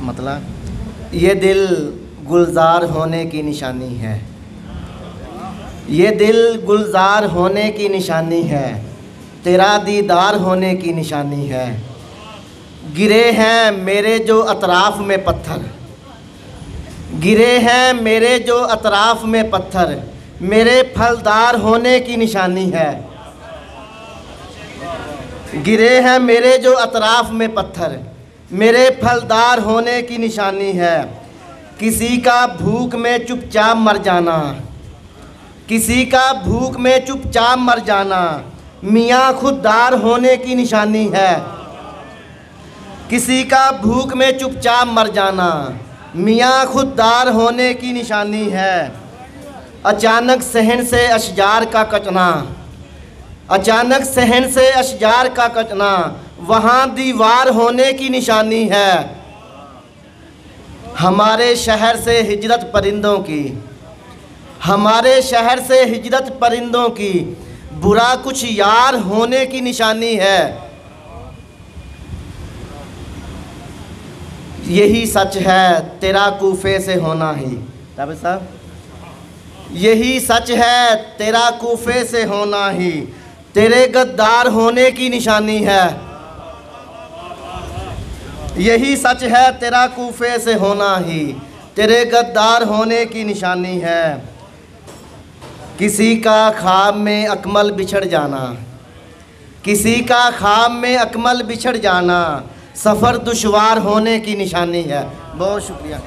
मतलब ये दिल गुलजार होने की निशानी है, ये दिल गुलजार होने की निशानी है, तेरा दीदार होने की निशानी है। गिरे हैं मेरे जो अतराफ़ में पत्थर, गिरे हैं मेरे जो अतराफ़ में पत्थर, मेरे फलदार होने की निशानी है। गिरे हैं मेरे जो अतराफ़ में पत्थर, मेरे फलदार होने की निशानी है। किसी का भूख में चुपचाप मर जाना, किसी का भूख में चुपचाप मर जाना, मियाँ खुददार होने की निशानी है। किसी का भूख में चुपचाप मर जाना, मियाँ खुददार होने की निशानी है। अचानक सहन से अशजार का कचना, अचानक सहन से अशजार का कचना, वहाँ दीवार होने की निशानी है। हमारे शहर से हिजरत परिंदों की, हमारे शहर से हिजरत परिंदों की, बुरा कुछ यार होने की निशानी है। यही सच है तेरा कूफे से होना ही, ताबे साहब, यही सच है तेरा कूफे से होना ही, तेरे गद्दार होने की निशानी है। यही सच है तेरा कूफे से होना ही, तेरे गद्दार होने की निशानी है। किसी का ख्वाब में अकमल बिछड़ जाना, किसी का ख्वाब में अकमल बिछड़ जाना, सफ़र दुश्वार होने की निशानी है। बहुत शुक्रिया।